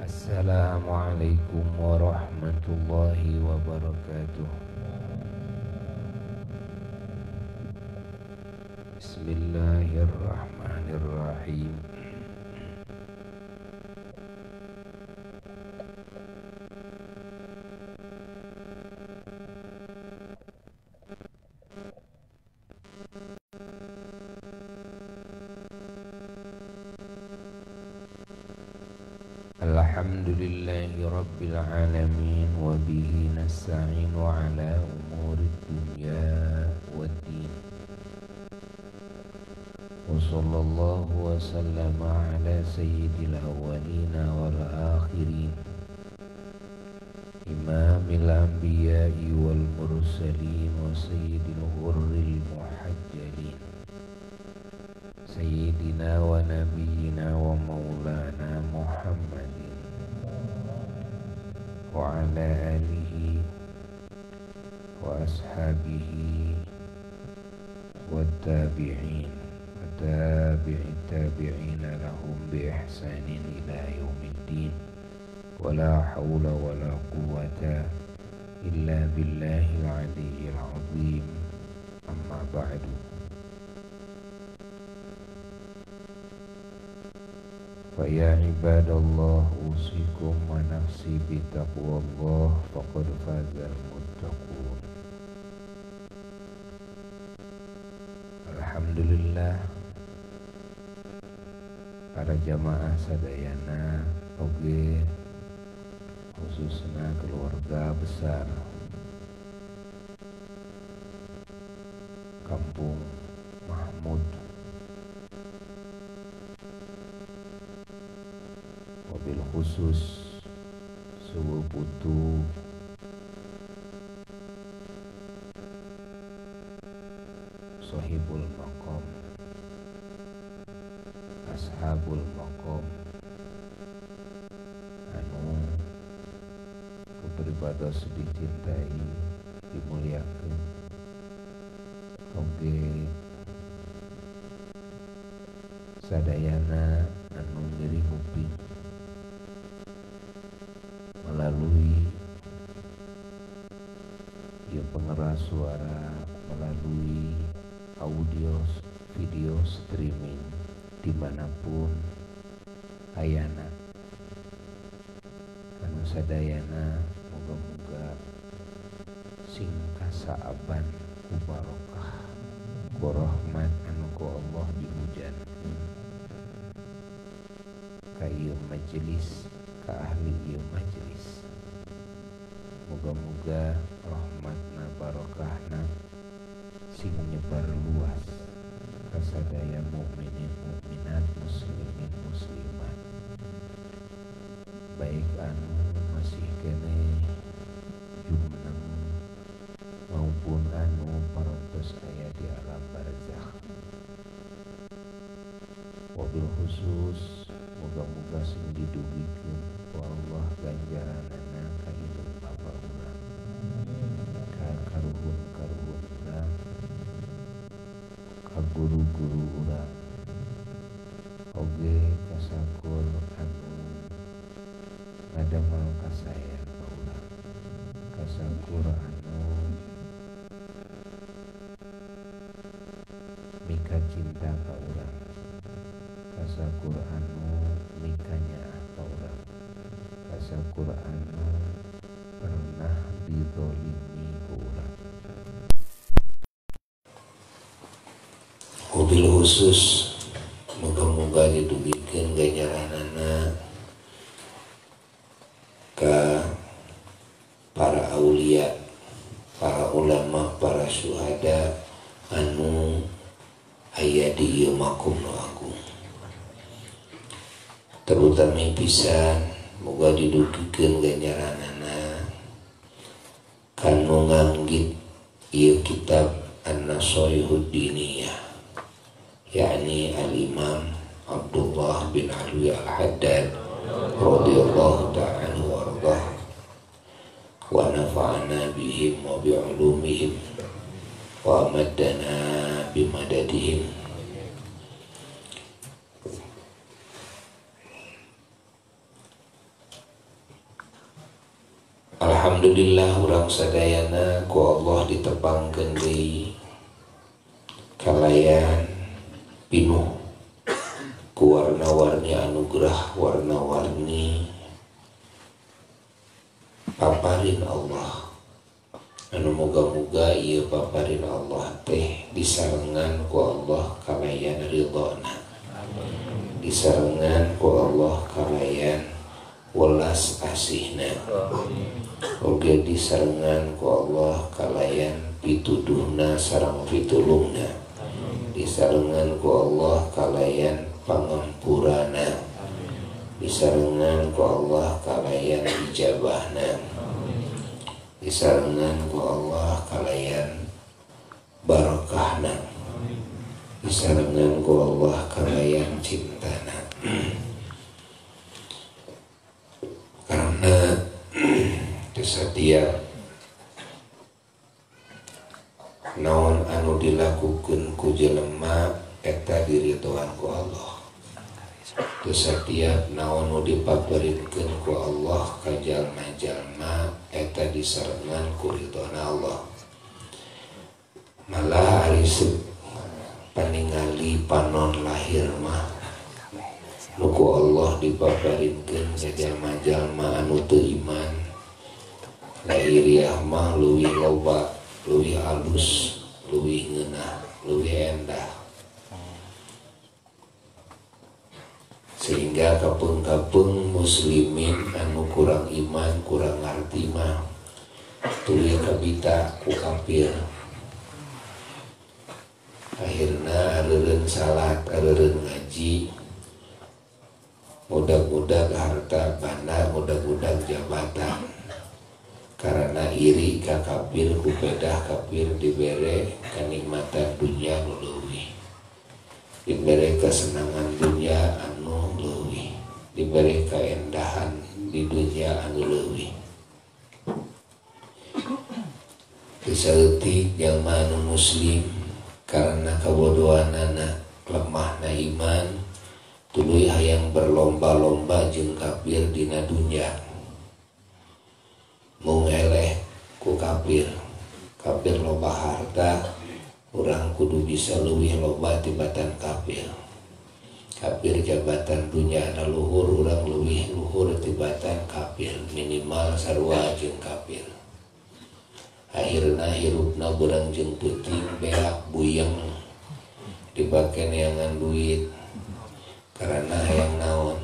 Assalamualaikum warahmatullahi wabarakatuh. Bismillahirrahmanirrahim. Alhamdulillahi rabbil alamin wa bihi nasta'inu ala umuri dunya waddin. Wa sallallahu wa sallama ala sayyidil awwalina wal akhirin, imamil anbiya'i wal mursalin wa sayyidil ghurril muhajjalin, sayyidina wa nabiyyina wa maulana Muhammadin wa ala alihi wa ashabihi wa tabi'in wa tabi'i tabi'ina lahum bi ihsanin ila yaumiddin. Wa la hawla wa la quwwata illa billahil aliyyil azim. Amma ba'du. Faya ibadallah, usikum wa nafsi bitaqwallah, faqad fazal muttaqun. Alhamdulillah, para jamaah sadayana oge khususna keluarga besar Kampung Mahmud, mobil khusus Suwu Putu, Sohibul Maqam, Ashabul Maqam, anu kepribados dicintai dimuliakeun, oge sadayana anu ngiring uping melalui pengeras suara, melalui audio video streaming dimanapun ayana, anu sadayana moga-moga sing kasaaban ku barokah ku rahmat anu ku Allah dihujankeun ka ieu majelis, ka ahli ieu majelis. Moga-moga rahmatna barokahna sing nyebar luas ka sadaya mukminin mukminat, muslimin muslimat, baik anu masih kene jumeneng maupun anu parantos aya di alam barzakh. Wabil khusus moga-moga sing didugikeun ku Allah ganjaranana ka indung bapa urang, ka karuhun-karuhun urang, ka guru-guru urang, oge ka sakur anu ngadamel kasayan ka urang, ka sakur anu mika cinta ka urang, ka sakur anu mika nyaah ka urang, ka sakur anu pernah dizalimi ku urang. Wabil khusus moga-moga didugikeun ganjaranana ka para aulia, para ulama, para syuhada anu aya di ieu makom nu agung. Terutama pisan moga didugikeun ganjaranana kanu nganggit ieu kitab An-Nasaihud Diniyah, yakni Al-Imam Abdullah bin Alwi Al-Haddad radhiyallahu ta'ala anhu warḍah, wa nafa'ana bihim wa bi'ulumihim wa amaddana bimadadihim. Alhamdulillah urang sadayana ku Allah ditepangkeun deui kalayan pinuh ku warna-warni anugerah warna-warni paparin Allah anu moga-moga ieu paparin Allah teh disarengan ku Allah kalayan ridhona, disarengan ku Allah kalayan welas asihna, oge disarengan ku Allah kalayan pituduhna sareng pitulungna, disarengan ku Allah kalayan pangampurana, disarengan ku Allah kalayan ijabahna, disarengan ku Allah kalayan barakahna, disarengan ku Allah kalayan cintana. Karena setiap naon anu dilakukeun ku jelema eta diridhoan ku Allah. Setiap naon anu dipaparikeun ku Allah ka jalma-jalma eta disarengan ku ridhona Allah. Malah ari paningali panon lahir mah nuku Allah dipaparinkeun ka jalma-jalma anu teu iman. Lahiriah mah leuwih loba, leuwih alus, leuwih ngeunah, leuwih endah. Sehingga kapeung-kapeung muslimin anu kurang iman, kurang ngarti mah tuluy kabita ku kafir. Akhirna areureun salat, areureun ngaji, mudah-mudah harta banda, mudah-mudah jabatan. Karena iri ka kafir ku pedah kafir dibere kanikmatan dunia nu leuwih, dibere kesenangan dunia anu leuwih, dibere kaendahan di dunia anu leuwih. Saeutik jalma anu muslim karena kabodohanana lemahna iman tuluy hayang berlomba-lomba jeung kafir dina dunya. Mung eleh ku kafir, kafir loba harta, urang kudu bisa leuwih loba tibatan kafir. Kafir jabatan dunya na luhur, urang leuwih luhur tibatan kafir, minimal sarua jeung kafir. Akhirna hirupna beurang jeung peuting beak buyeng dibake neangan duit. Karena hayang naon,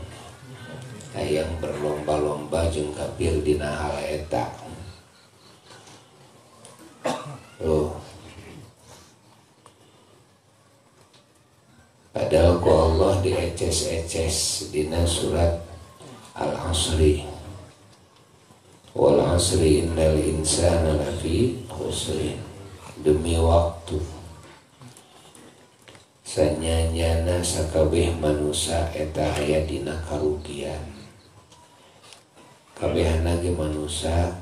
hayang berlomba-lomba jeung kafir dina hal eta. Padahal ku Allah dieces-eces dina surat Al-Asri. Wal asri innal insana lafi khusrin. Demi waktu sanyanyana sakabeh manusia eta aya dina karugian. Kabehana ge manusia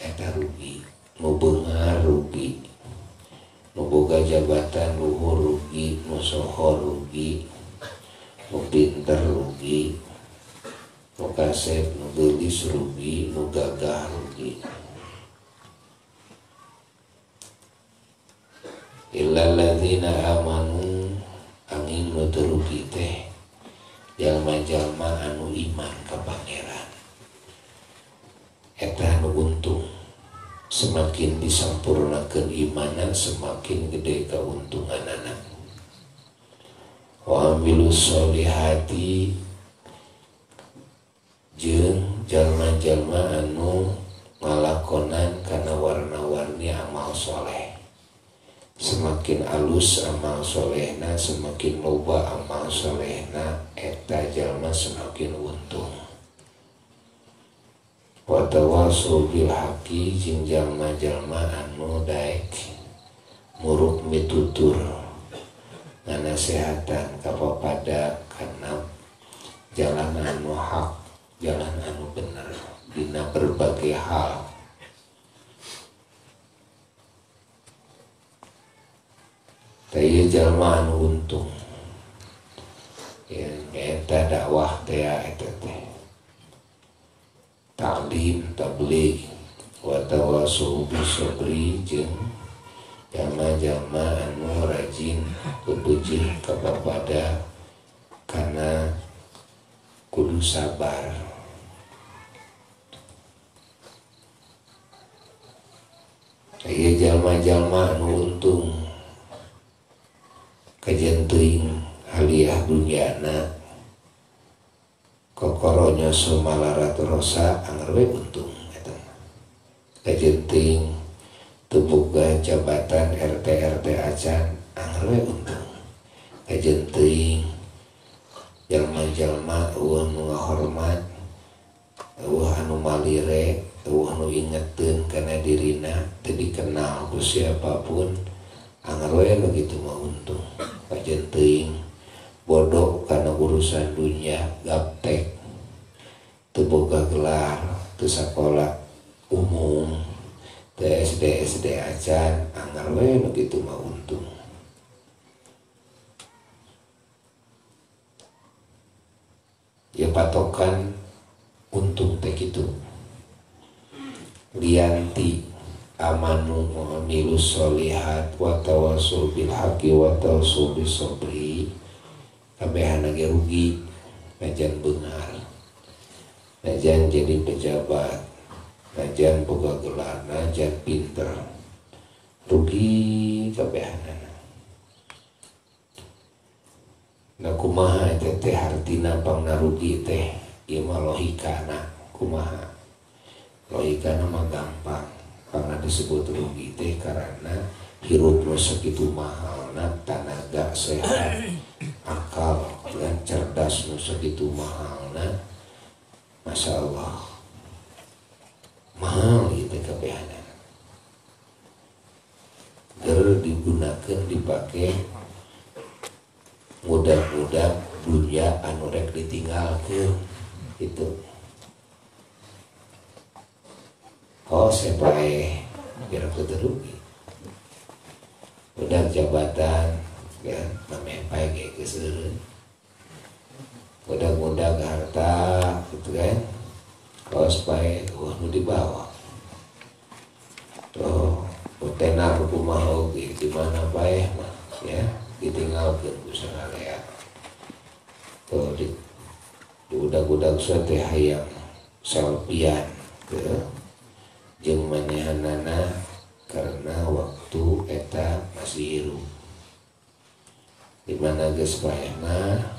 eta rugi, nu beungar rugi, nu boga jabatan luhur rugi, nu sohor rugi, nu pinter rugi, nu kasep, nu geulis rugi, nu gagah rugi. Illal ladzina amanu angin nu teu rugi teh jalma-jalma anu iman ka Pangeran. Eta anu untung. Semakin disampurnakeun imanan semakin gede kauntunganana. Wa amilus solihati jeung jalma-jalma anu ngalakonan kana warna-warni amal soleh. Semakin alus amal solehna, semakin loba amal solehna, eta jalma semakin untung. Wa tawasau bil haqqi jeung jalma-jalma anu daek muruk mitutur nganasehatan kapapada kana jalan anu hak, jalan anu bener dina berbagai hal. Taya jalma anu untung. Ya eta dakwah teh eta teh. Taklim, tabligh, wa tawasau bisabri jeung jalma-jalma anu rajin bebeujih kapada karena kudu sabar. Aya jalma-jalma anu untung kajian teuing haliah dunyana kokoronya sumalarat rosa anger we untung eta. Kajian teuing teu boga jabatan RT acan anger we untung. Kajian teuing jalma-jalma eueuh nu ngahormat, eueuh anu malire, eueuh anu ingeteun kana dirina teu dikenal ku siapapun anger we nu kitu mah untung. Kajian teuing bodoh karena urusan dunia gaptek teu boga gelar teu sakola umum teu SD acan anger we nu kitu mah untung. Ya patokan untung teh kitu. Lianti amanu milus solihat wa tawasul bil haqi wa tawasul bis sabri kabehana ge rugi najan beungar, najan jadi pejabat, najan boga gelar, najan pinter, rugi kabehana. Nah kumaha eta teh hartina pangna rugi teh ieu mah logikana kumaha. Logikana mah gampang. Pangna disebut rugi teh karena hirup nu sakitu mahalna tanaga sehat, akal dan cerdas nu sakitu mahalna. Masya Allah mahal itu kabehana. Ger digunakeun dipake mudah-mudah dunia anu rek ditinggalkeun itu. Oh sebae biar aku terugi. Udah jabatan ya namanya pae ge keseureun. Mudah-mudah harta gitu kan. Kaos pae nu dibawa. Tuh tenar kumaha oge di mana pae mah ya ditinggalkeun ku sararea. Tuh di budak-budak teh hayang selfian teu jeung manehanana karena waktu eta masih hirup. Di mana geus bae mah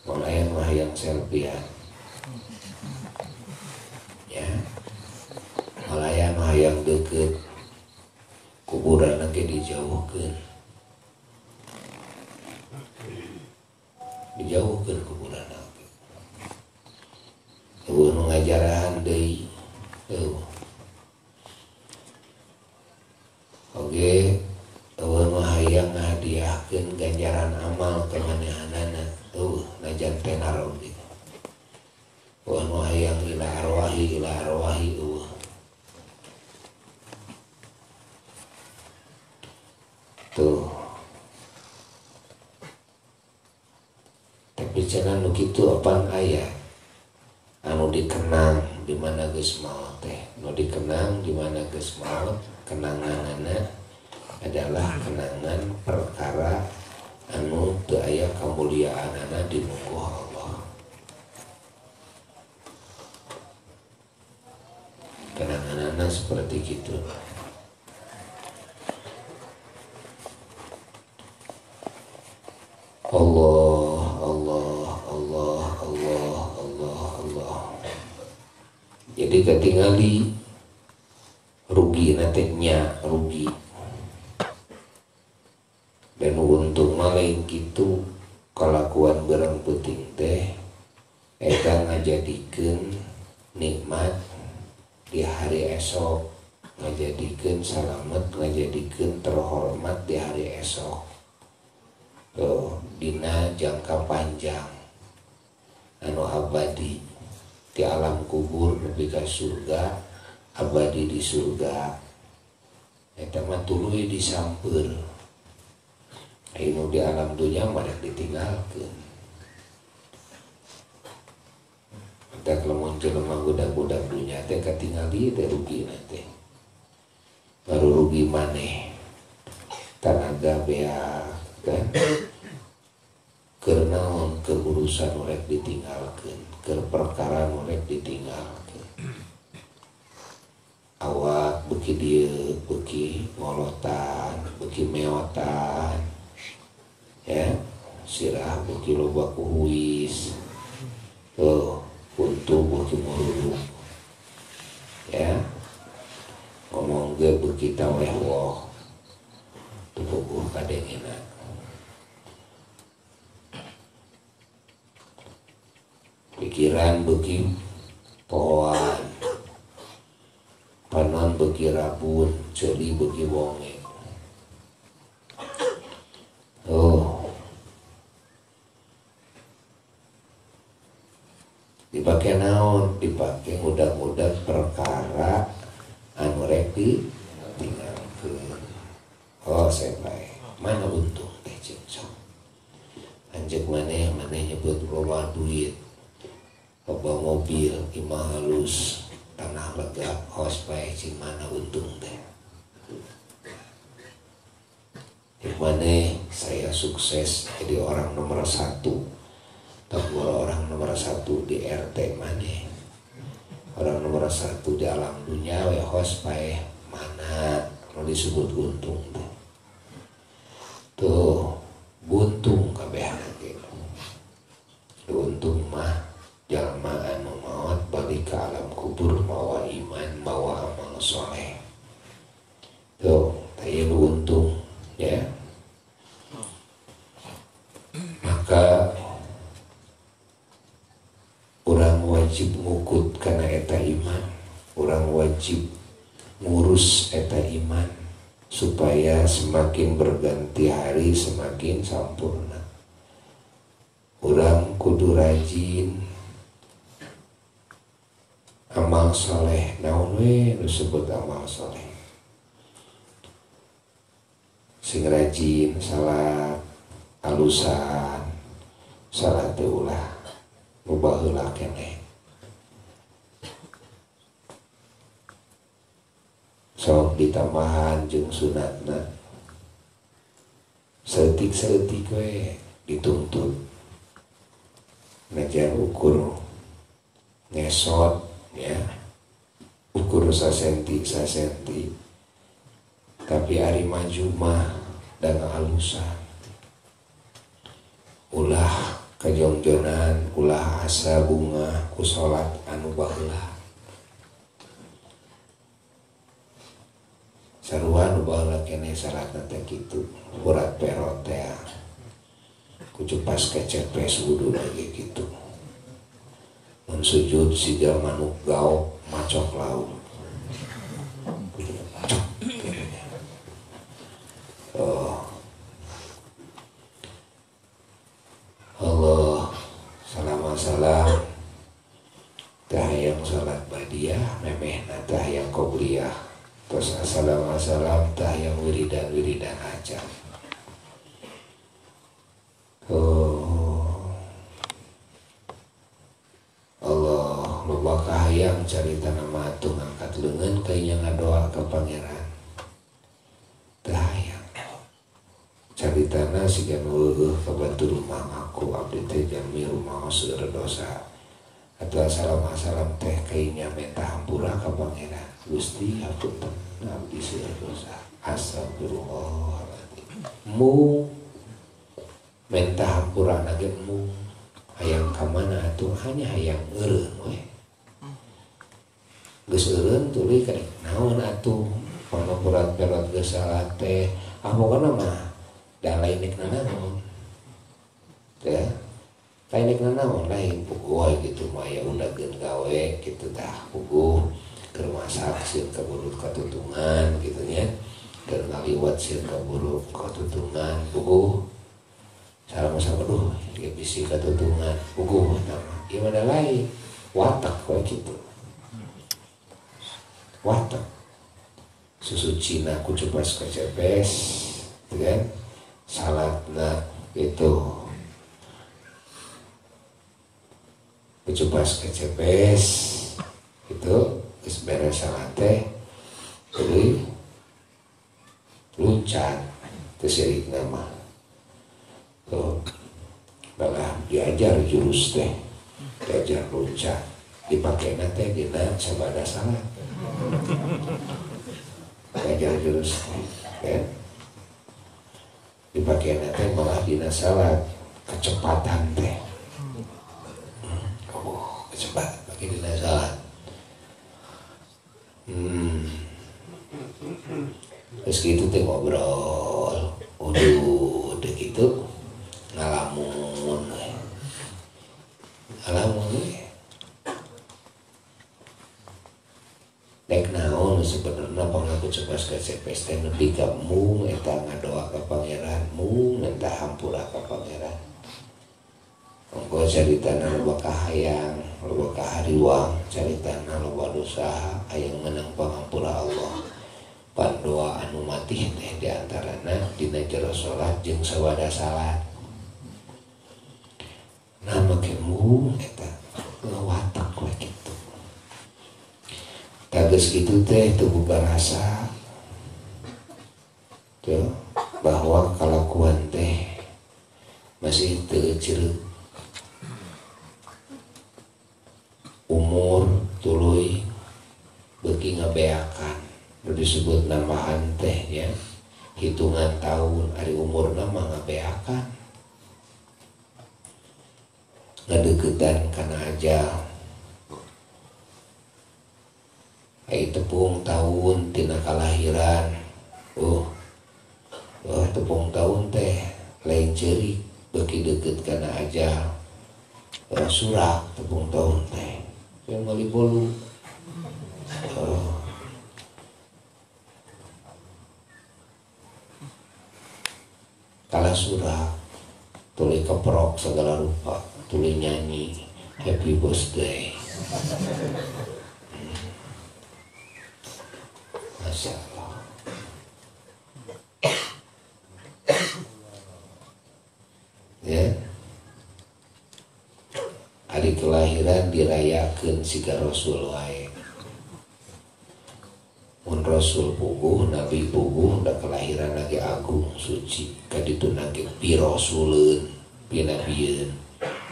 mulai hayang selfian. Ya. Malayan hayang deukeut kuburan ge dijauhkeun. Dijauhkeun kuburan ge. Eueuh nu ngajarahan deui. Oge eueuh nu hayang ngahadiahkeun ganjaran amal ka manehanana. Najan tenar oge. Eueuh nu hayang ila arwahi eueuh. Tuh. Tapi cenah nu kitu apang aya anu dikenang di mana geus maot teh. Nu dikenang di mana geus maot kenanganana adalah kenangan perkara anu teu aya kamuliaanana di muka Allah. Kenanganana seperti gitu. Allah, Allah, Allah, Allah, Allah, Allah. Jadi ketingali rugi nantinya rugi. Dan untung malain gitu kalakuan berang penting teh eta ngajadikeun nikmat di hari esok, ngajadikeun salamet, ngajadikeun terhormat di hari esok. Tuh, dina jangka panjang anu abadi di alam kubur nepi ka surga, abadi di surga. Eta mah tuluy disampeur. Anu di alam dunya madak ditinggalkeun. Eta lamun jelema budak-budak dunya teh katingali teh rugina teh. rugi maneh tenaga bea kan keur naon keur urusan rek ditinggalkeun keur perkara rek ditinggalkeun awak beuki dieu beuki ngolotan beuki meotan ya sirah beuki loba kuhuis untu beuki mururuk ya ngomong ge beuki taweh woh tubuh kadengena pikiran beuki pohoan panon beuki rabun ceuli beuki wonge dipake naon dipake mudah-mudah perkara anu rek ditinggalkeun saya bae mana untung teh cing sok anjeuk maneh nyebut loba duit loba mobil imah halus tanah lega hos bae cing mana untung teh maneh saya sukses jadi orang nomor 1 tapi orang nomor 1 di RT maneh orang nomor 1 di alam dunia we hos bae mana kalau disebut untung teh tuh buntung kabeh lagi untung mah jalma anu maot balik ke alam kubur mawa iman mawa amal soleh tuh taya untung ya maka orang wajib ngukut karena eta iman orang wajib ngurus eta iman supaya semakin berganti hari semakin sampurna orang kudu rajin amal soleh naon we disebut amal soleh sing rajin salat alusan salat ulah mubaheula keneh sok ditambahan jeung sunatna seutik-seutik we dituntut ngajar ukur ngesot ya ukur sasenti tapi hari maju mah dan alusan ulah kajongjonan ulah asa bunga ku salat anu baheula sarua nu baheula keneh salatna teh kitu urat perot teh kudu pas kecepes wudu lagi kitu mun sujud siga manuk gaok macok lauk Allah salam tahayang salat badiah memehna tahayang qobliyah terus assalamualaikum tahayang wiridan aja Allah loba kahayang carita nama atuh ngangkat leungeun kayaknya ngadoa ke pangeran tahayang caritana sigan weueuh kabantu rumah aku abdi teh jami rumah seueur dosa atau salam teh kayaknya minta hampura ka pangeran Gusti hapunten abdi seueur dosa astagfirullahaladzim mu minta hampura nage mu hayang kamana atuh hanya hayang eureun we geus eureun tuluy kadek naon atuh pamapuran perot geus salat teh pokona mah da lain nek nanaon ya lain nek nanaon lain puguh gitu mah ya undageun gawe gitu tah puguh keur masak sieun kaburut katutungan gitu nya keur ngaliwat sieun kaburut katutungan puguh sama-sama duh dia bisi katutungan puguh nama gimana lain watak kok gitu watak susu Cina ku cepas kecepes kan salatna itu kecepes itu geus beres salat teh jadi loncat tersirik nama tuh malah diajar jurus teh, diajar loncat dipakai nanti dina sabada salat, diajar jurus kan dipakai nanti malah dina salat kecepatan teh, kecepatan pakai dina salat. Terus gitu teh ngobrol, udah gitu ngalamun dek naon sebenarnya pangaku coba CPS teh nepi ka mung eta ngadoa ka pangeran mung minta hampura ka pangeran. Engko caritana loba kahayang, loba kahariwang, caritana loba dosa hayang menang pangampura Allah. Pandoa anu mati teh diantarana dina jero salat jeung sawada salat. Nah make mung eta ngawatak we kitu. Tages kitu teh teu boga rasa tuh bahwa kalakuan teh masih teu ceureuh. Umur tuluy beuki ngabeakan disebut nambahan teh ya, hitungan tahun ari umur nama ngabeakan ngadegetan kana ajal. Ai tepung tahun tina kalahiran tepung tahun teh lain ceurik beuki deukeut kana ajal. Surak tepung tahun teh yang bali bolu kalah surak tuluy keprok segala rupa, tuluy nyanyi happy birthday. Masya Allah. Ya, hari kelahiran dirayakeun siga Rasul wae. Mun Rasul puguh, Nabi puguh, da kelahiran lagi agung suci. Kaditu nage pi Rasuleun, pi Nabieun.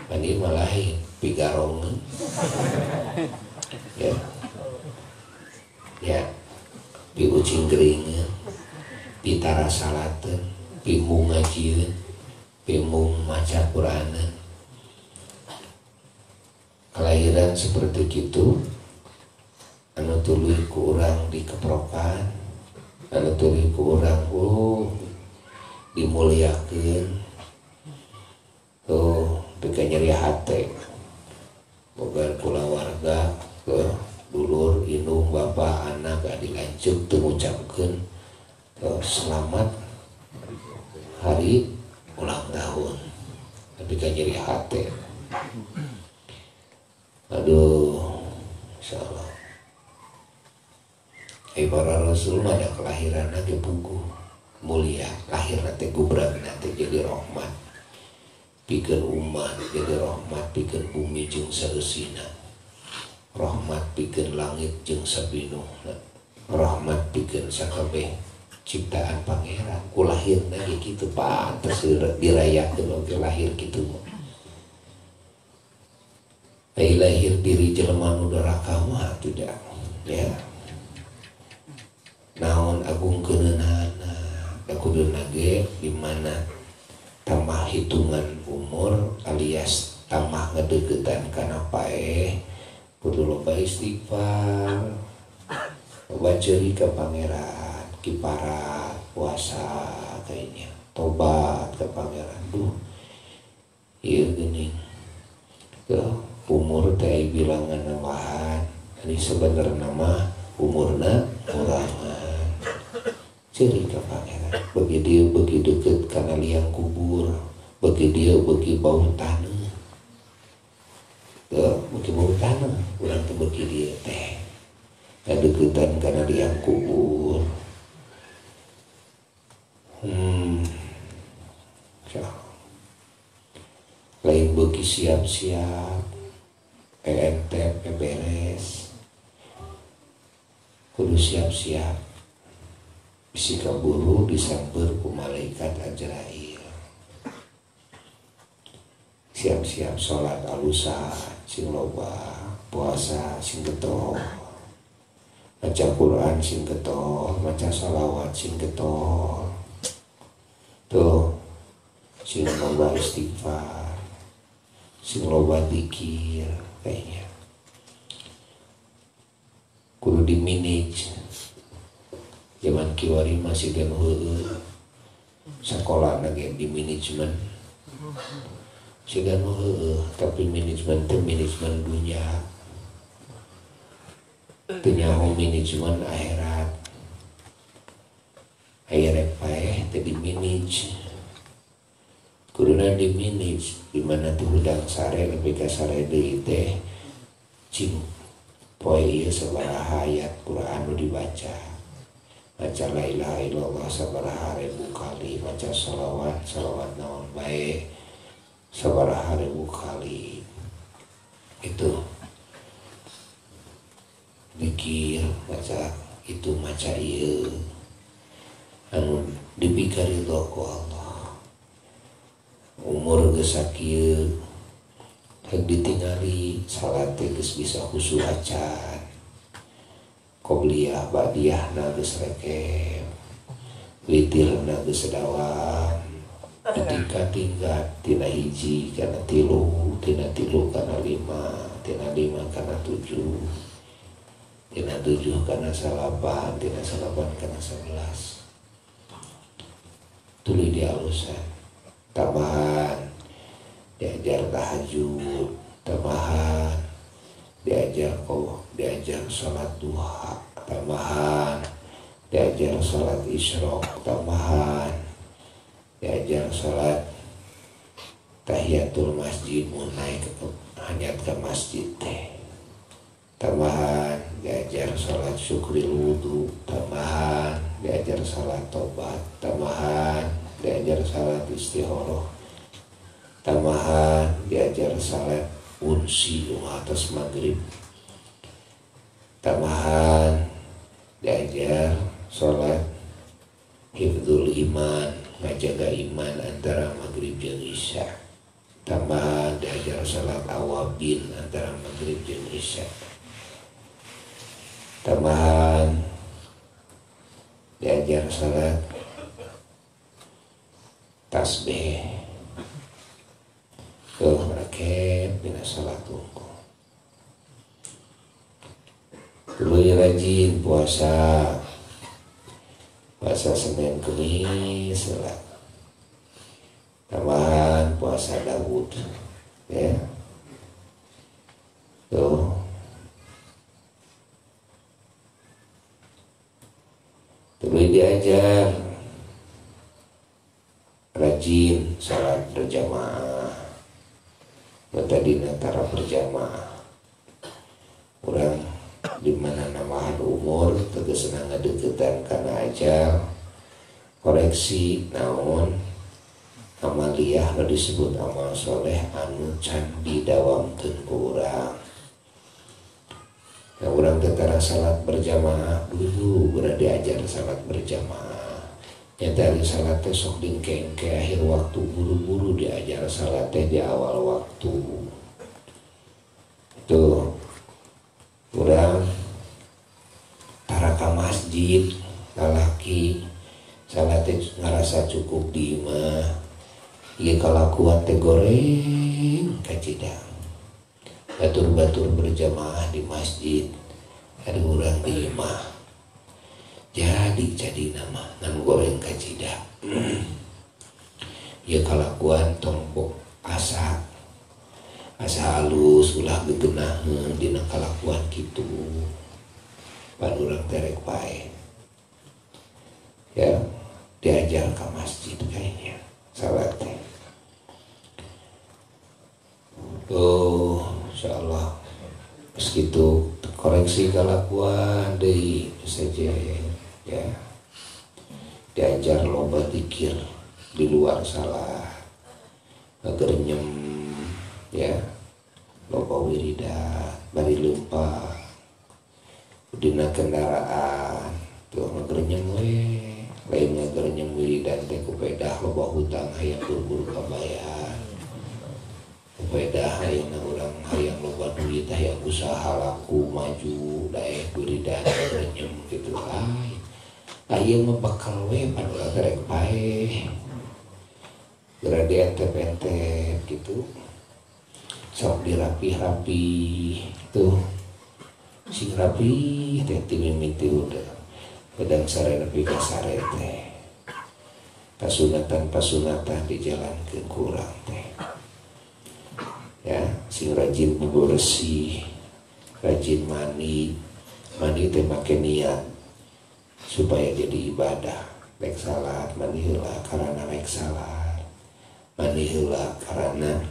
Mandi malahin pi garongeun. Ya. Ya. Pi ucing geringeun, pi tara salateun, pi mung ngajieun, pi mung maca Qur'aneun. Kelahiran seperti itu anu tuluy ku urang dikeprokan, anu tuluy ku urang dimuliakeun pika nyeri hate boga kulawarga dulur indung bapak anak adik lanceuk teu ngucapkeun selamat hari ulang tahun pika nyeri hate. Aduh, insyaallah para Rasul ada kelahiran nanti puguh mulia, lahir nanti gubrak nanti jadi rahmat pikeun umat, jadi rahmat pikeun bumi jeung saeusina, rahmat pikeun langit jeung sabinuhna, rahmat pikeun sakabeh ciptaan pangeran. Ku lahirna ge kitu pantes dirayakeun oge lahir kitu. Lahir diri jelema nu doraka mah tidak ya. Naon agung keuneunahanna da kuduna ge di mana tambah hitungan umur alias tambah ngadeugeutan kana paeh kudu loba istighfar, loba ceuri ka pangeran, kiparat puasa kayaknya, tobat ka pangeran. Duh ieu geuning umur teh bilangan nambahan, ini sebenarnya mah umurna kurangan. Ciri ka pangeran, bagi dia bagi deket kana liang kubur, bagi dia bagi bau tanah, bagi bau tanah, urang teh bagi dia teh, deketan kana liang kubur. Lain bagi siap-siap, entep beres, kudu siap-siap. bisi kaburu disamper ku malaikat Azrail. Siap-siap sholat alusan sing loba, puasa sing getol, maca Quran sing getol, maca salawat sing getol. Tuh sing loba istighfar, sing loba dzikir kayaknya. Kudu dimanage. Zaman kiwari masih kan sekolah lagi di manajemen. Sigan tapi manajemen itu manajemen dunia. Penyahu manajemen akhirat. Akhirat paeh tadi manage. Kuduna di manage di mana tuh udang sare lebih ke sare deui teh cing poe ieu sabaraha ayat Quran nu dibaca. Baca la ilaha illallah sabaraha ribu kali, baca salawat naon bae sabaraha ribu kali. Itu mikir baca itu maca ieu anu dipikari ku Allah. Umur geus sakieu rek ditingali salat teh geus bisa khusyuk acan. Qobliyah ba'diyah na geus reke, witir na geus sedawam, ditingkat-tingkat tina hiji kana tilu, tina tilu kana lima, tina lima kana tujuh, tina tujuh kana salapan, tina salapan kana 11. Tuluy dialusan, tambahan diajar tahajud, tambahan diajar sholat duha, tambahan diajar sholat isyraq, tambahan diajar sholat tahiyatul masjid mun naik hanyat ke masjid teh, tambahan diajar sholat syukril wudu, tambahan diajar sholat tobat, tambahan diajar sholat istikharah, tambahan diajar sholat unsi atas maghrib, tambahan diajar sholat hifdzul iman, ngajaga iman antara maghrib jeung isya, tambahan diajar sholat awabin antara maghrib jeung isya, tambahan diajar sholat tasbih. Tuh rakep bina sholat tunggu. Tuluy rajin puasa Senin Kemis sholat. Tambahan puasa Daud ya. Tuh tuluy diajar rajin sholat berjamaah. Tadi antara berjamaah orang di mana namahan umur tegas senang ngadeukeutan karena ajal koreksi naon amaliyah nu disebut amal soleh anu can didawamkeun ku urang. Nah, urang tentara salat berjamaah dulu berada diajar salat berjamaah. Nyata di salat teh sok dingkeng ke akhir waktu, buru-buru diajar salat teh di awal waktu. Tuh urang taraka masjid lalaki salat teh ngarasa cukup di imah. Ieu kalakuan teh goreng kacidang. Batur-batur berjamaah di masjid, ada urang di imah. Jadi nama ngan goreng kacida. Ya kalakuan tombok asa halus ulah gegenaheun dina kalakuan kitu. Pan urang terek pae. Ya diajar ke masjid kayaknya salat teh. Tuh insyaallah meskitu koreksi kalakuan deui saja ya. Diajar loba zikir di luar salat, ngegernyem ya, loba wiridat bari leumpah dina kendaraan tuh ngegernyem we Najan teh kupedah loba hutang hayang buru-buru kabayar. Kupedah hayang urang hayang loba duit hayang usaha laku maju daeh beuredan renyem kitu lain. Aya mah bakal we padahal rek paeh. Gradian tepente gitu. Sok dirapi-rapi tuh. Sing rapi teh ti mimiti udah. Pedang sare nepi ka sare teh. Pasunatan dijalankeun kurang teh. Ya, sing rajin bebersih, rajin mandi teh make niat supaya jadi ibadah. Rek salat mandi heula karana rek salat. Mandi heula karana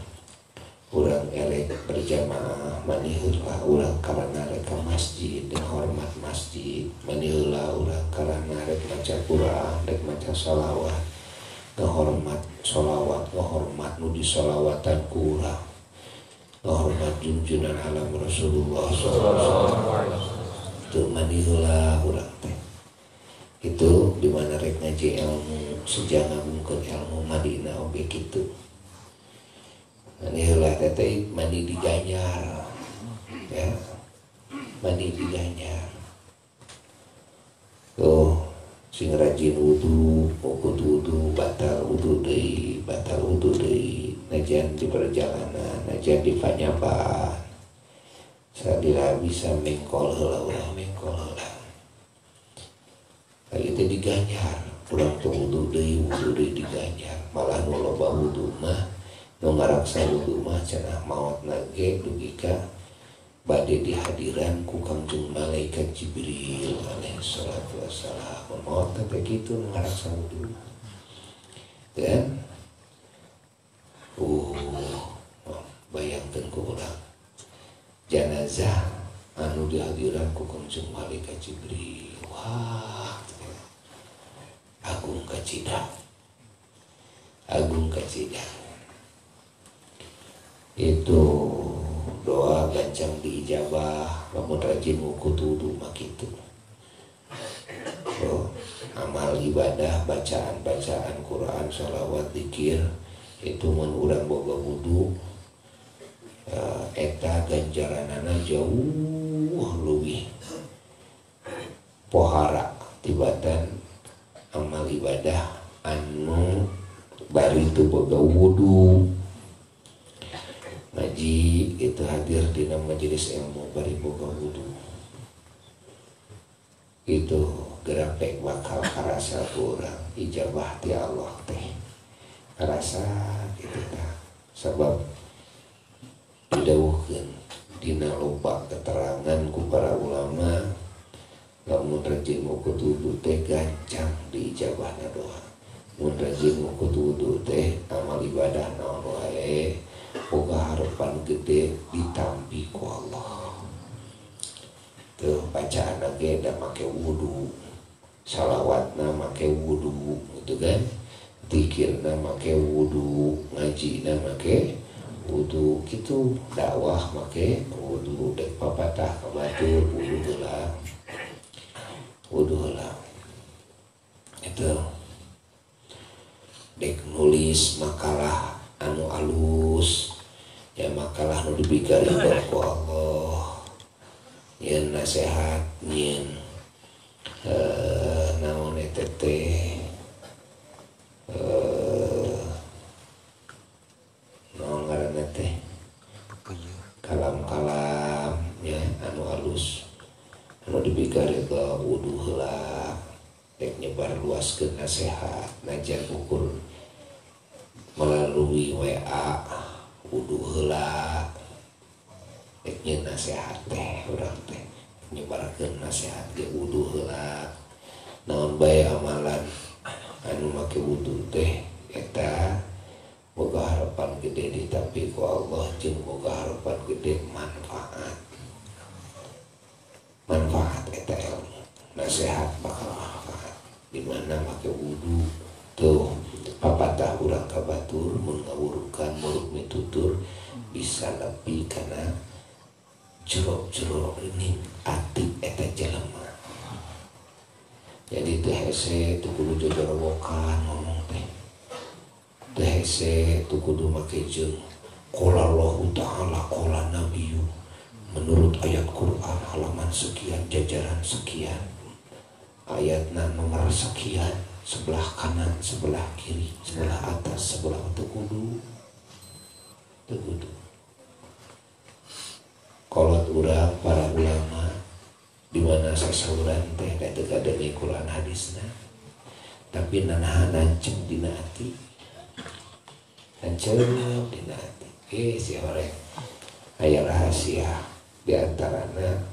urang elek berjamaah, mandi heula urang karana rek ka masjid dan hormat masjid. Mandi heula urang karana rek maca Quran, rek maca shalawat. Ngahormat sholawat, ngahormat nu disolawatan ku urang. Ngahormat junjunan alam Rasulullah SAW. Itu mandi heula urang teh. Itu dimana rek ngaji ilmu sejak ngabungkeun ilmu Madinah oge kitu. Mandi heula teh mandi di Ganyar. Ya. Mandi di Ganyar. Tuh sing rajin wudu, ukut wudu, batal wudu deui, najan di perjalanan, najan di panyapan. Sadira bisa mengkol heula urang mengkol heula. Kali teh di Ganyar, urang teu wudu deui di Ganyar. Malah nu loba wudu mah, nu ngaraksa wudu mah cenah maotna ge dugi ka bade dihadiran ku Kangjeng Malaikat Jibril alaihi salatu wassalam. Maot teh kitu nu ngaraksa wudu. Dan bayangkeun ku urang jenazah anu dihadiran ku Kangjeng Malaikat Jibril. Wah, agung kacidak. Itu doa gancang diijabah lamun rajin ngukut wudu mah kitu. Amal ibadah bacaan Quran, sholawat, zikir itu mun urang boga wudu eta ganjaranana jauh leuwih pohara tibatan amal ibadah anu bari itu boga wudu. Ngaji itu hadir di majelis ilmu bari boga wudu. Itu gerapek bakal karasa urang ijabah ti Allah teh. Karasa kitu tah. Sebab didawuhkeun dina loba keterangan ku para ulama lamun rajin ngukut wudu teh gancang diijabahna doa. Mun rajin ngukut wudu teh amal ibadah naon wae boga harapan gede ditampi ku Allah. Tuh bacaan ge da make wudu, salawatna make wudu gitu kan, zikirna make wudu, ngajina make wudu gitu, dakwah make wudu, dek papatah ka batur wudu heula. Itu dek nulis makalah anu alus ya, makalah nu dibikaridon ku Allah, nyeun nasihat, nyeun naon eta teh naon ngaranna teh kalam-kalam ya anu alus anu dibikaridon wudu heula, dek nyebar luaskeun nasihat najan ukur melalui WA wudu heula, dek nyeun nasihat teh urang teh nyebarkeun nasihat ge wudu heula. Naon bae amalan anu make wudu teh eta boga harapan gede ditampi ku Allah jeung boga harapan gede manfaat eta ilmu nasihat bakal manfaat di mana make wudu tuh papatah urang ka batur mun ngawurukan murug mitutur bisa nepi kana jero-jero ini ati eta jelema. Jadi teu hese teu kudu jojorowokan ngomong hese tu kudu make jeung qala Allah Ta'ala qala Nabiyu, menurut ayat Quran halaman sekian, jajaran sekian, ayatna nomor sekian, sebelah kanan, sebelah kiri, sebelah atas, sebelah teu kudu. Kolot urang para ulama di mana sasauran teh da teu gadengi Quran hadisna, tapi nanahan nancem dina ati, nancem dina ati. Si horeng aya rahasia di antarana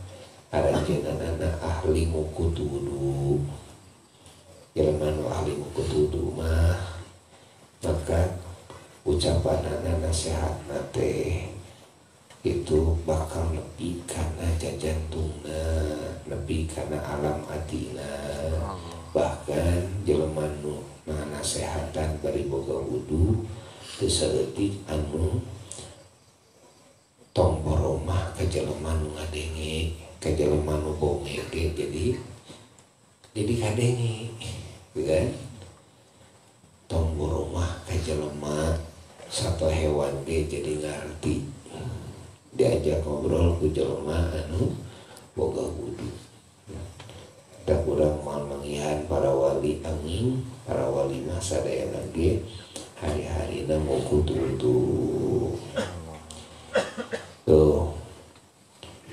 aranjeunana ahli ngukut wudu. Jelema nu ahli ngukut wudu mah maka ucapanana nasihatna teh itu bakal nepi kana jajantungna, nepi kana alam atina. Bahkan jelema nu nganasehatan bari boga wudu teu saeutik anu tong boromah ka jelema nu ngadenge, ka jelema nu bonge ge jadi kadenge, kan? Tong boromah ka jelema satu hewan ge jadi ngarti, diajak ngobrol ku jelema anu boga wudu. Da urang moal mangihan para wali angin, para wali mah sadayana ge hari-harina mau kudu tuh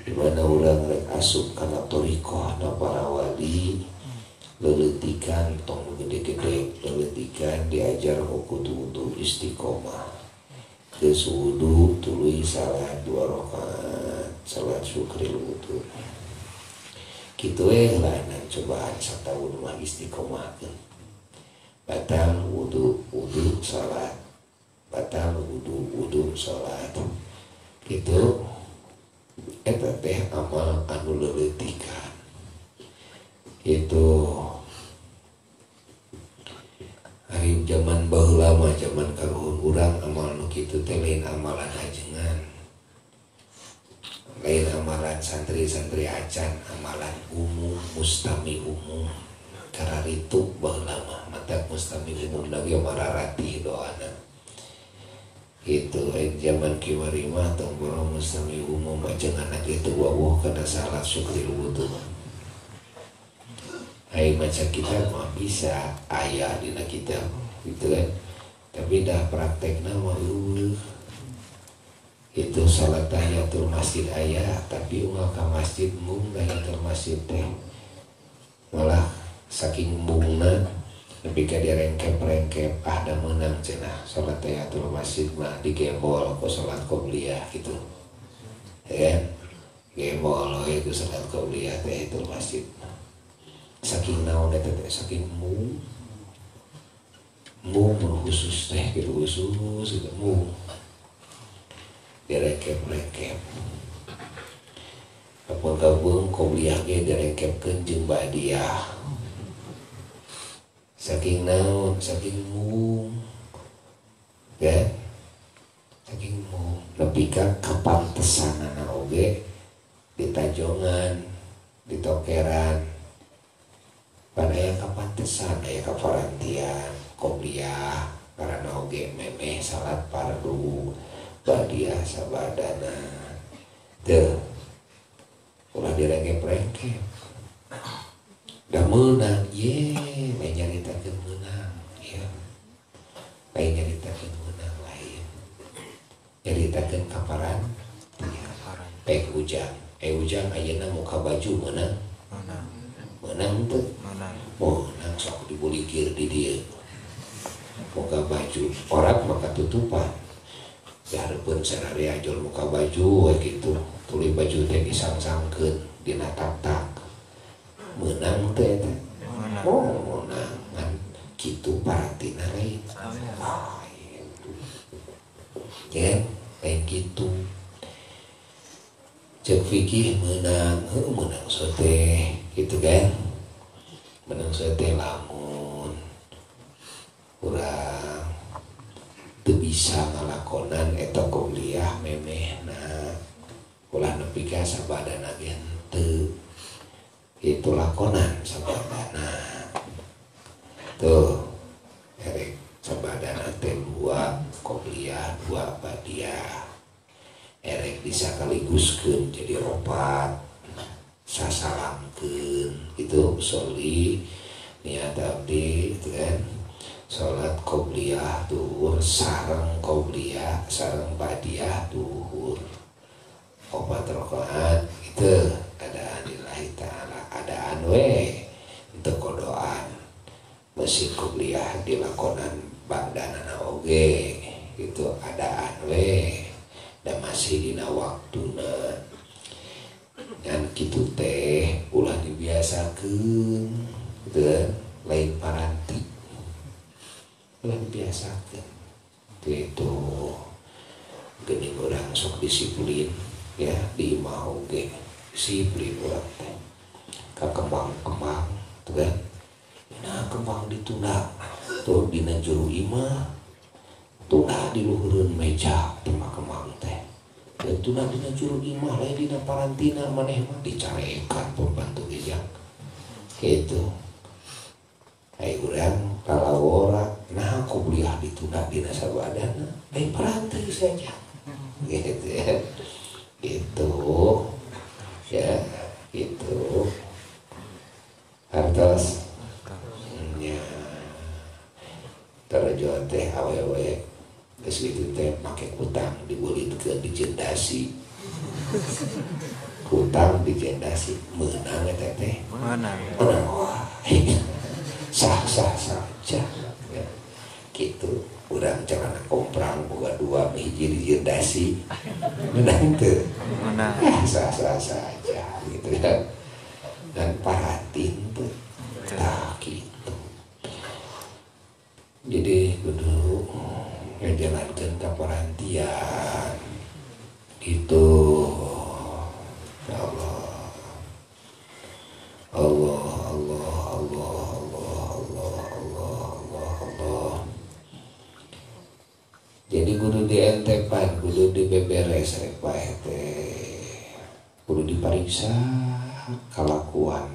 dimana urang rek asup kana thariqah na para wali, leuletikan tong gede-gede, leuletikan diajar kudu istiqomah. Geus wudu tuluy salat 2 rakaat, salat syukril wudu. Kitu lah cobaan satahun mah istiqomahkeun. Batal wudu salat, batal wudu salat. Gitu eta teh amal anu leuletikan. Itu hari zaman baheula mah zaman karuhun urang amal nu kitu teh lain amalan ajengan, lain amalan santri-santri acan, amalan umum mustami umum. Kararitu baheula mah mata mustami umum lagi mararati doana. Itu zaman kiwari mah tong borong mustami umum ajengan lagi teu wawuh kana salat syukril wudu. Ai maca kitab mah bisa aya dina kitab gitu kan, tapi dah praktekna mah itu salat tahiyatul masjid aya, tapi unggal ka masjid mung tahiyatul masjid teh malah saking mungna nepi ka direngkep-rengkep da meunang cenah salat tahiyatul masjid mah digembol ku salat qobliyah gitu ya kan, gembol itu salat qobliyah tahiyatul masjid. Saking naon eta teh, saking mung khusus teh gitu, khusus gitu mung direngkep-rengkep. Apa gabung qobliyah ge direngkepkeun jeung badiah. Saking naon, saking mung kan, saking mung nepi ka kapantesanana oge ditajongan, ditokeran. Pada yang kapantesan, aya kaparantian, qobliyah, karena oge memeh salat fardu, badiah sabadana. Teu ulah direngkep-rengkep. Da meunang, lain nyaritakeun meunang, ya. Lain nyaritakeun meunang lain. Nyaritakeun kaparantian. Ujang ayeuna muka baju meunang. Menang tuh, menang sok dibulikir di dia. Muka baju, orang maka tutupan. Diharapkan sarari ajol muka baju, gitu. Tuli baju teh disang-sangkeun, dina tak-tak. Menang teh, menang kan, gitu paratina lain. Ya, kayak gitu. Cek fikih menang sote gitu kan, menang sote lamun urang teu bisa ngalakonan eta qobliyah memehna ulah nepi ka sabadana ge teu itu lakonan sabadana tuh erek sabadana teh 2 disakaliguskeun jadi opat sasalamkeun itu soli niat abdi gitu kan. Salat qobliyah duhur sareng qobliyah sareng badiah duhur 4 rakaat itu adaan lillahi ta'ala adaan we untuk kodoan mesin qobliyah dilakonan bangdanana oge itu adaan we dan masih dina waktuna dan kitu teh ulah dibiasakeun gitu kan lain paranti ulah dibiasakeun gitu geuning urang sok disiplin ya di imah oge disiplin urang teh ka kembang-kembang tuh kan nah kembang ditunda tuh dina juru imah tunda di luhureun meja tempat kembang teh dan tunda dina juru imah lain dina parantina maneh mah dicarekan pembantu ijang gitu. Ai urang kalawora nah qobliyah ditunda dina sabadana lain paranti saja gitu ya gitu ya gitu hartos ya tarajo teh awewe geus kitu teh make utang dibulitkeun dijendasi utang dijendasi meunang eta teh meunang wah sah saja ya gitu urang jangan komprang boga dua hiji dijendasi menang teu menang sah saja gitu ya dan paratin tuh tah gitu jadi kudu ngajalankeun kaparantian gitu ya Allah Allah Allah Allah Allah Allah Allah Allah Allah jadi kudu dientepan kudu dibeberes rek bae teh kudu dipariksa kalakuan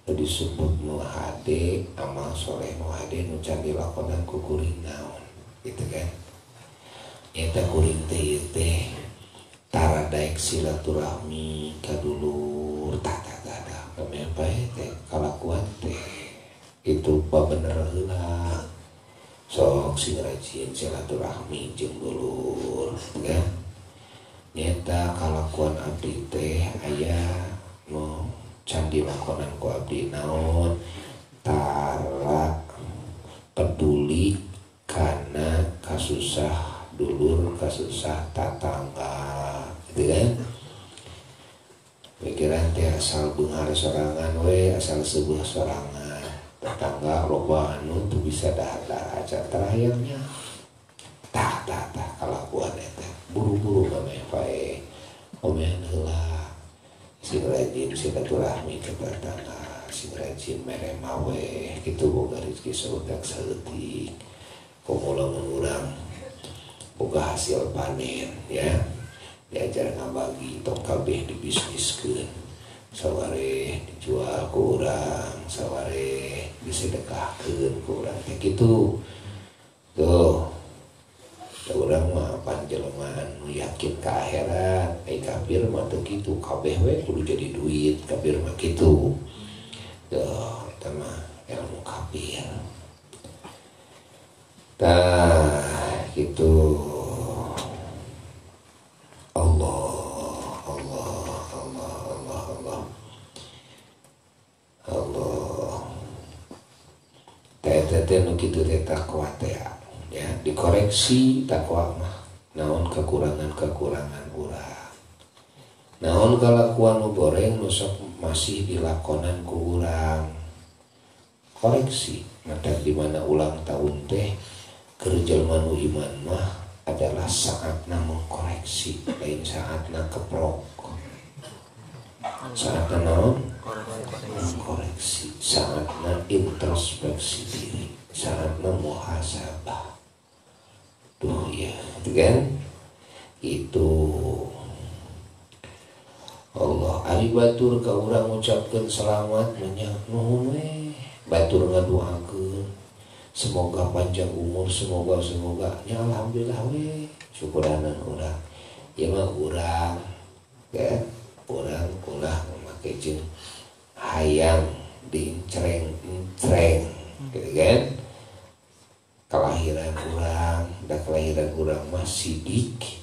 disebut nu hade amal soleh nu hade nu can dilakonan ku kuring naon gitu kan eta kuring teh teh tara daek silaturahmi kadulur tata kami apa teh kalakuan teh itu bener heula sok sing rajin silaturahmi jeung dulur kan nyata kalakuan abdi teh aya nu can dilakonan ku abdi naon tara peduli karena kasusah dulur kasusah tatangga gitu kan pikiran teh asal beunghar sorangan we asal sebuah sorangan tetangga loba anu tuh bisa dahar aja terakhirnya tah kalakuan eta buru-buru mah bae omehan heula sing rajin silaturahmi ke tetangga sing rajin mere mawe kitu boga rezeki saudak saeutik kumula mun urang boga hasil panen ya diajar ngabagi tong kabeh dibisniskeun saware dijual ku urang saware disedekahkeun ku urang teh kitu tuh da urang mah pan jelema anu yakin ka akhirat ai kafir mah teu kitu kabeh we kudu jadi duit kafir mah kitu tuh eta mah ilmu kafir tah gitu Allah teh nu kitu teh takwa teh ya dikoreksi takwa mah naon kekurangan urang naon kalakuan nu goreng nu sok masih dilakonan ku urang koreksi mata di mana ulang tahun teh keur jelema nu iman mah adalah saatna mengkoreksi lain saatna keprok saatna naon mengkoreksi saatna introspeksi diri saatna muhasabah tuh ya gitu kan itu Allah ari batur ka urang ngucapkeun selamat menyang nuhun we batur ngadoakeun semoga panjang umur semoga nya alhamdulillah we syukuran urang ya mah urang ya urang ulah memakai jeung hayang dicereng-cereng gitu kan. Kelahiran urang dan kelahiran urang mah sidik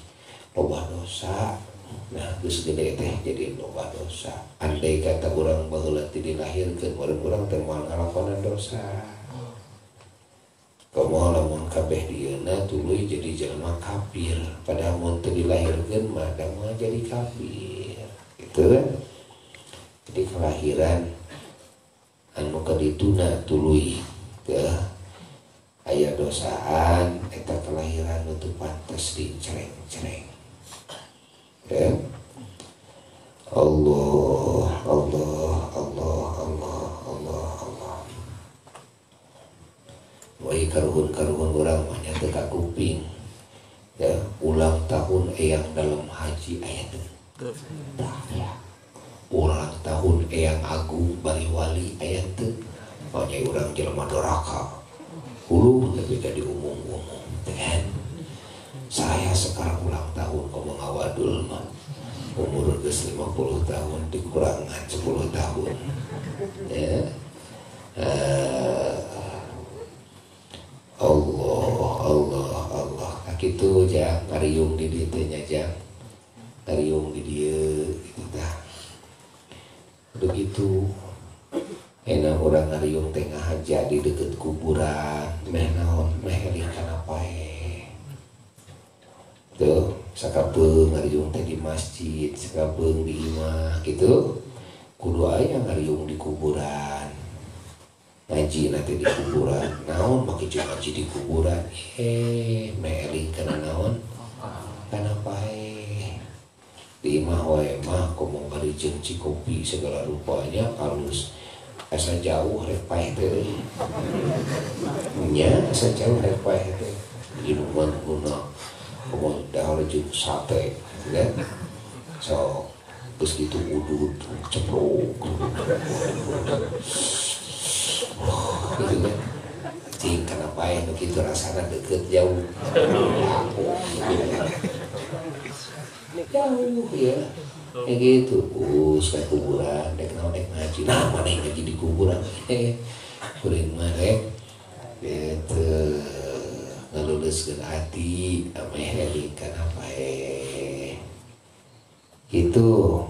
loba dosa. Nah geus gede teh jadi loba dosa. Andai kata urang baheula teu dilahirkeun urang teh moal ngalakonan dosa. Komo lamun kabeh dieuna tuluy jadi jelema kafir, padahal mun teu dilahirkeun mah da mah jadi kafir. Gitu kan? Jadi kelahiran anu kadituna tuluy teu aya dosaan eta kelahiran nu teu pantes dicereng-cereng. Ya. Allah Allah Allah Allah Allah Allah. Wai karuhun urang mah nya teu kakuping. Ya, ulang tahun eyang dalam haji aya teu? Tah ya. Ulang tahun eyang agung bari wali aya teu? Nya urang jelema doraka. Hulu tapi jadi umum-umum, kan? Saya sekarang ulang tahun ngomong awadul mah umur geus 50 tahun dikurangan 10 tahun. Ya. Allah kitu jang ngariung di dieu teh nya jang. Ngariung di dieu gitu tah. Begitu enak orang ngariung teh ngahaja di deket kuburan meh naon meh eling kana pae. Tuh sakapeung ngariung teh di masjid, sakapeung di imah gitu. Kudu aya ngariung di kuburan. Ngaji nanti di kuburan, naon make ngaji di kuburan, meh eling kana naon, kana pae. Di imah wae mah komong kali jeung cikopi segala rupanya halus. Asa jauh rek paeh teh. Nya asa jauh rek paeh teh. Inuman guna komong dahar jeung sate, kan? So geus kitu udud ceprok. Gitu kan cing kana paeh nu kitu rasana deket jauh jauh ya kayak gitu kayak kuburan dek naon dek ngaji nah mana yang ngaji di kuburan kuring mah rek gitu ngaluluskeun hati ameh eling kana paeh gitu.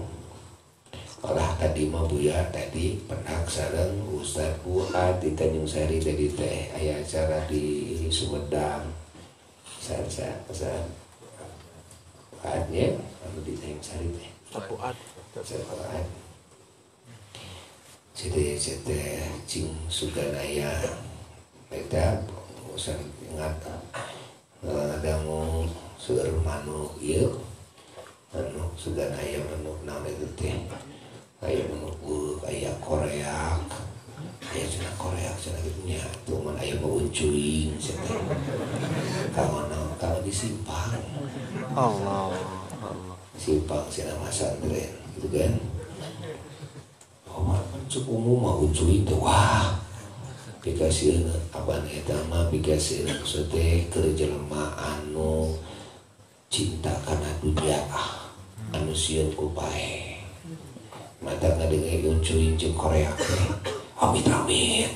Olah tadi mah buya tadi penak sareng Ustaz Fuad di Tanjung Sari tadi teh aya acara di Sumedang. Saya Fuadnya anu di Tanjung Sari teh. Fuad. Fuad. Jadi cing suganaya eta usan ingat ada mau seueur manuk ieu manuk suganaya manuk naon itu teh. Kayak menunggu kayak koreak kayak cina koreak cina gitunya tuh mana ayam mau uncuing kalau disimpang Allah simpang cina masandren gitu kan. Oh cuk umum mau uncuing tuh wah pikasieun aban eta mah pikasieun maksudnya keur jelema anu cinta kana dunia anu sieun ku pae. Mata ngadengeun uncuing jeung Korea teh. Amit-amit.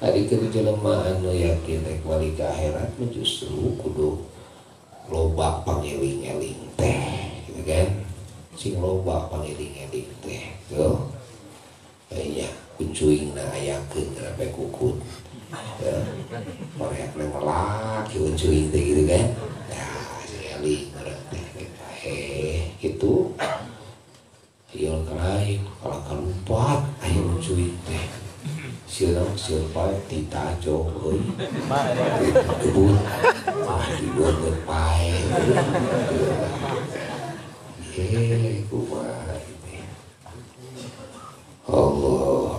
Ari keur jelema anu yakin rek balik ka akhirat justru kudu loba pangeling-eling teh, gitu kan? Sing loba pangeling-eling teh. Tuh. Kayaknya uncuingna ayakeun sampai kukut. Korea teh melak uncuing teh gitu kan. Ya, eling urang teh. Gitu yang lain kalau kalumpat ayo cuy teh silang pae ditajo euy kebun dibuat pae kumaha teh Allah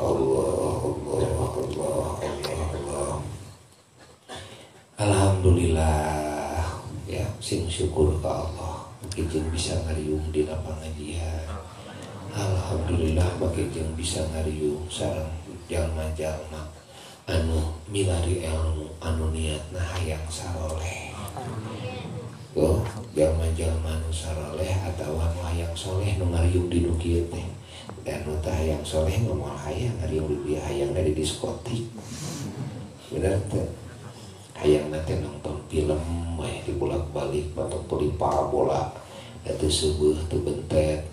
alhamdulillah ya sing syukur ke Allah Kijeng bisa ngariung di pangajian. Alhamdulillah Kijeng bisa ngariung sareng jalma-jalma anu milari ilmu anu niatna hayang saloleh. Oh, jalma-jalma nu saleh atawa nu hayang soleh nu ngariung di nu kieu teh. Dan nu teh hayang soleh nu moal hayang ngariung di dieu hayangna di diskotik. Bener teh. Hayangna teh nonton film we dibulak-balik nonton di parabola. Eta seueuh teu bentet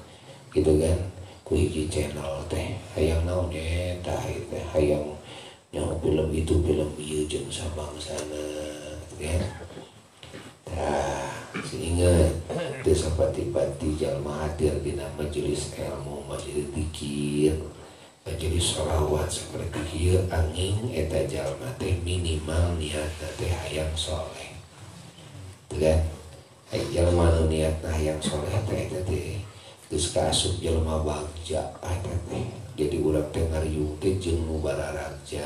gitu kan. Ku hiji channel teh hayang naon eta teh hayang nyaho film itu film ieu jeung sabangsana kan. Tah sehingga teu sapati-pati jalma hadir dina majelis ilmu, majelis zikir, majelis sholawat saperti kieu angin eta jalma teh minimal niatna teh hayang soleh. Teu kan? Jalma nu niatna hayang soleh teh eta teh geus kaasup jalma bagja eta teh. Jadi urang teh ngariung teh jeung nu bararagja.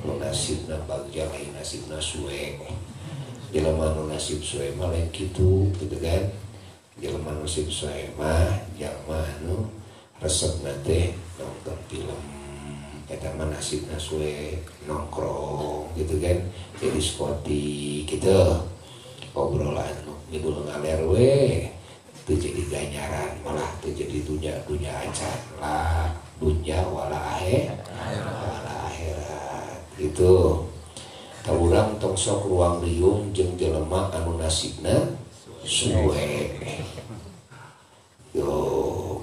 Nu nasibna bagja lain nasibna suwe. Jelema nu nasib suwe mah lain kitu gitu kan. Jelema nu nasib suwe mah jalma anu resepna teh nonton film. Eta mah nasibna suwe nongkrong gitu kan. Di diskotik gitu. Obrolan nu ngidul ngaler we. Teu jadi ganjaran malah teu jadi dunya acan lah. Dunya wala akhirat gitu. Urang tong sok ruang riung jeung jelema anu nasibna suwe. Yo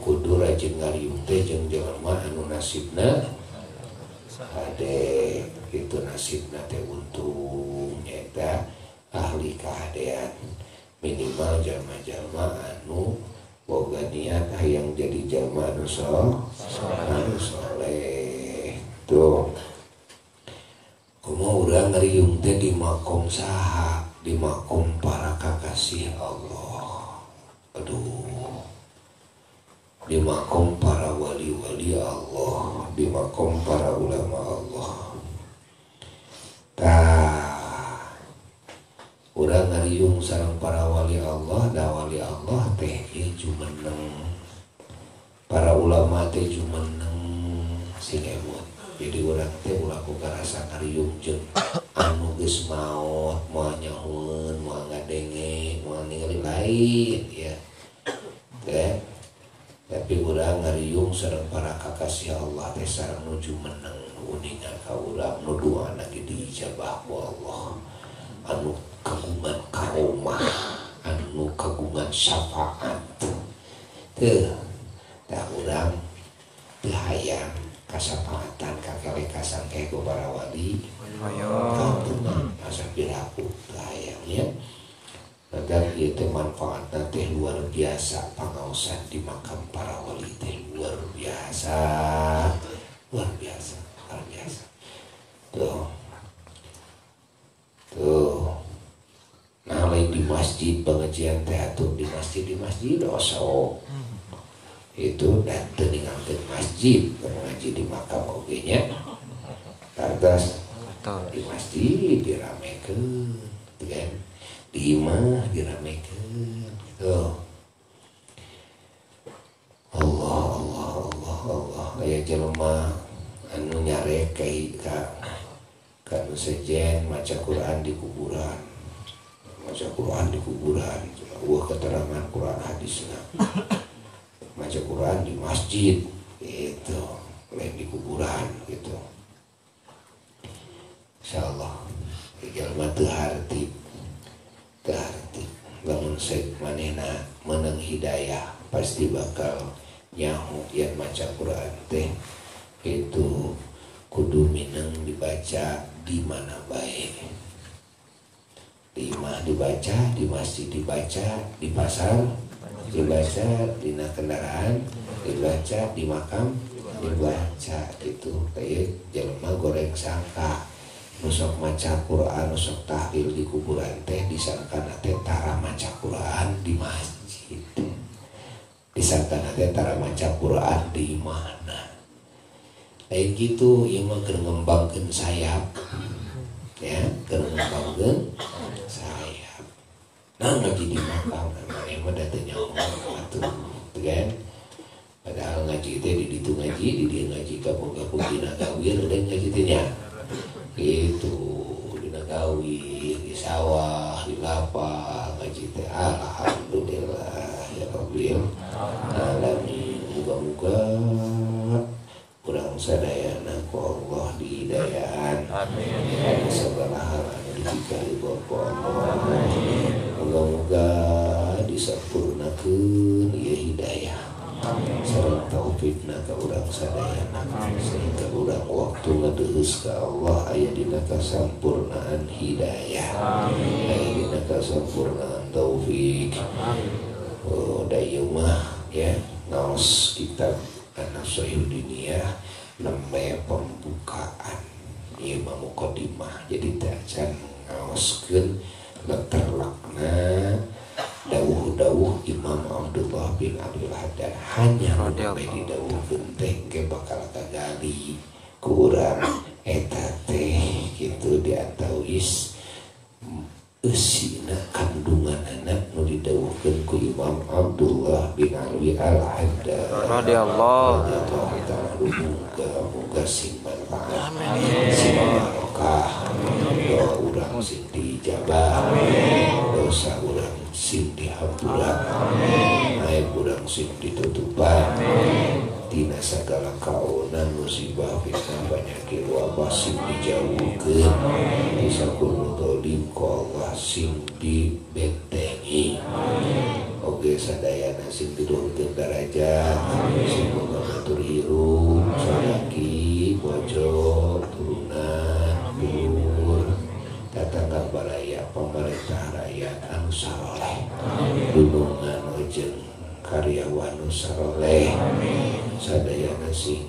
kudu rajin ngariung teh jeung jelema anu nasibna hade kitu nasibna teh untung nyaeta ahli kahadean. Minimal jalma-jalma anu boga niat hayang jadi jalma anu saleh. Tuh kumaha urang ngariung teh di makom saha? Di makom para kakasih Allah. Aduh. Di makom para wali-wali Allah, di makom para ulama Allah. Tah. Urang ngariung sareng para wali Allah, da wali Allah teh ieu jumeneng. Para ulama teh jumeneng sing emut. Jadi orang teh ulah boga rasa ngariung jeung anu geus maot, moal nyahoeun, moal ngadenge, moal ningali lain ya. Teh. Tapi urang ngariung sareng para kakasih Allah teh sareng nuju meneng uningan ka urang nu doana ge diijabah ku Allah. Anu kagungan karomah, anu kagungan syafaat. Teu tah urang teu hayang kasapaatan kakek kasangke ku para wali asa piraku hayangnya dan ieu teh manfaatna teh luar biasa. Pangaosan di makam para wali teh luar biasa tuh nah lain di masjid pengajian teh atuh di masjid osok itu dan teninggalkan masjid mengaji di makam oge nya tardas di masjid diramekeun kan di imah diramekeun gitu. Allah aya jelema anu nyarek ka nu sejen maca Quran di kuburan wah keterangan Quran hadisna maca Quran di masjid gitu, lain di kuburan gitu. Insyaallah jalma teu hartib lamun seuk manehna meunang hidayah pasti bakal nyaho yen maca Quran teh itu kudu mineng dibaca di mana bae. Di imah dibaca, di masjid dibaca, di pasar dibaca, di kendaraan dibaca, di makam dibaca gitu. Kayak jelema goreng sangka nusok maca Quran, nusok tahlil di kuburan teh disangkana teh tara maca Quran di masjid, disangkana teh tara maca Quran di mana. Kayak gitu ieu mah keur ngembangkeun sayap ya, keur ngembangkeun sayap. Nah ngaji di makam namanya mah da teu nyaho atuh kan. Padahal ngaji teh di ditu ngaji, di dieu ngaji ka boga pugina gawir dan ngaji teh nya. Gitu dina sawih, di sawah, di lapang ngaji teh. Alhamdulillah ya Rabbil alamin. Muga-muga urang sadayana ku Allah dihidayahan. Amin. Segala hal anu dipikari ku Allah. Moga-moga disempurnakeun ieu hidayah. Sareng taufik ka urang sadayana sehingga urang waktu ngadeus ka Allah aya dina kasampurnaan hidayah. Aya dina kasampurnaan taufik. Oh, da ieu mah ya ngaos kitab An-Nashihul Diniyah nembe pembukaan ieu mah mukadimah. Jadi teh can ngaoskeun leterlakna dawuh-dawuh Imam Abdullah bin Abdul Haddad hanya sampai di dawuh genteng ke bakal kagali kurang eta teh gitu diantawis eusina kandungan anak nu didawuhkeun ku Imam Abdullah bin Alwi Al-Haddad radhiyallahu ta'ala muga sing manfaat sing barokah doa urang sing dijabah dosa urang sing dihampuran aib urang sing ditutupan tina sagala kaonan musibah fitnah penyakit wabah sing dijauhkeun ti sakullu dolim ku Allah sing dibentengi oge sadayana sing diduhkeun derajat sing boga batur hirup sadaki bojo turunan dulur tatangga baraya pemerintah rakyat anu saroleh dunungan jeung karyawan anu saroleh sadayana sing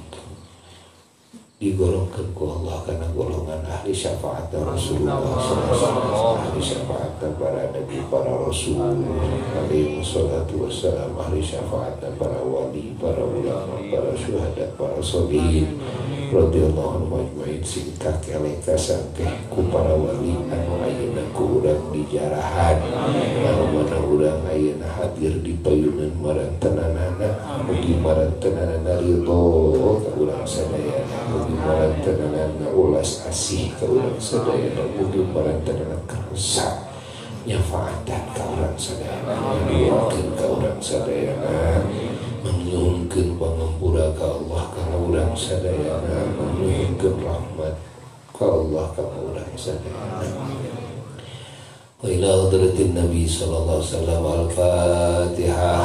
digolongkeun ku Allah kana golongan ahli syafaat Rasulullah sallallahu alaihi wasallam ahli syafaat para nabi para rasul alaihi wassalatu wassalam ahli syafaat para wali para ulama para syuhada para sholihin radhiyallahu anhum ajmain sing kakeleh kasangkeh ku para wali anu ayeuna ku urang di jarahan anu mana urang ayeuna hadir di payunan marantanana mugi marantanana ridho ka urang sadayana mugi marantanana ulas asih ka urang sadayana mugi marantanana karsa nyafaatan ka urang sadayana nyuwunkeun ka urang sadayana menyuhunkeun pangampura ka Allah kana urang sadayana menyuhunkeun rahmat ka Allah kana urang sadayana wa ila hadratin Nabi sallallahu alaihi wasallam al-Fatihah.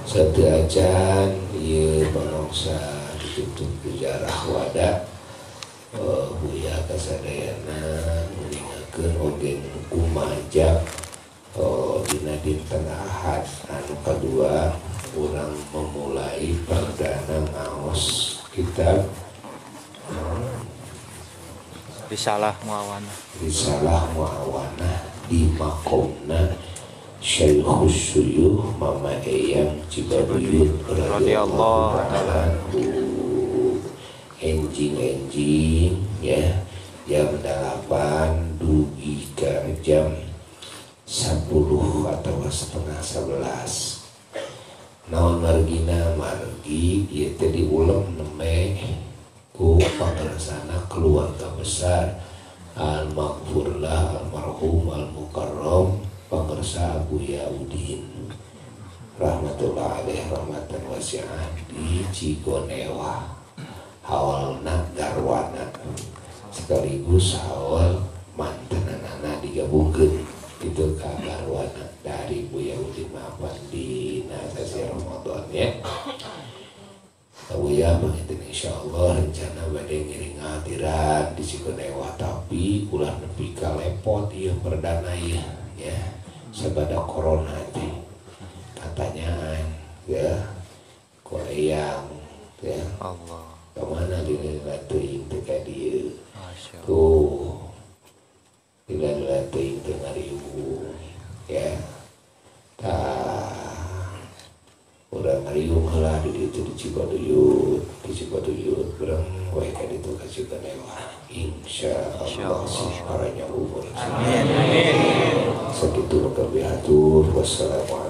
Satu acan ieu bangsa ditutup sejarah wadah buya kasadayana nguningakeun oge kumajak dina dinten Ahad anu kadua urang memulai perdana ngaos kitab Risalah Muawanah di makomna Syekhus Suyuh Mama Eyang Cibaduyut radhiyallahu ta'ala enjing ya jam 8 dugi ke jam 10 atau setengah 11 naon margina margi ieu teh diulang nemeh ku pangarsana keluarga besar al-maghfurlah almarhum al-mukarram pangersa Abu Yaudin rahmatullah alaih rahmatan wasi'ah di Cigonewa hawalna garwana sekaligus hawal mantanana digabungkeun itu ka garwana dari Bu Yaudin maafan di nasasi Ramadan ya Abu Ya menghitung insyaallah rencana badai ngiring hadiran di Cigonewa tapi ulah nepi ka lepot ieu perdana ya sabada corona teh katanya ya ku eyang ya Allah kemana dina teuing teh ka dieu tuh dina teuing teh ngariung ya tah urang ngariung heula di ditu di Cibaduyut urang wae ka ditu ka Cigonewa insyaallah saparanya umur amin sakitu atau bihatur. Wassalamualaikum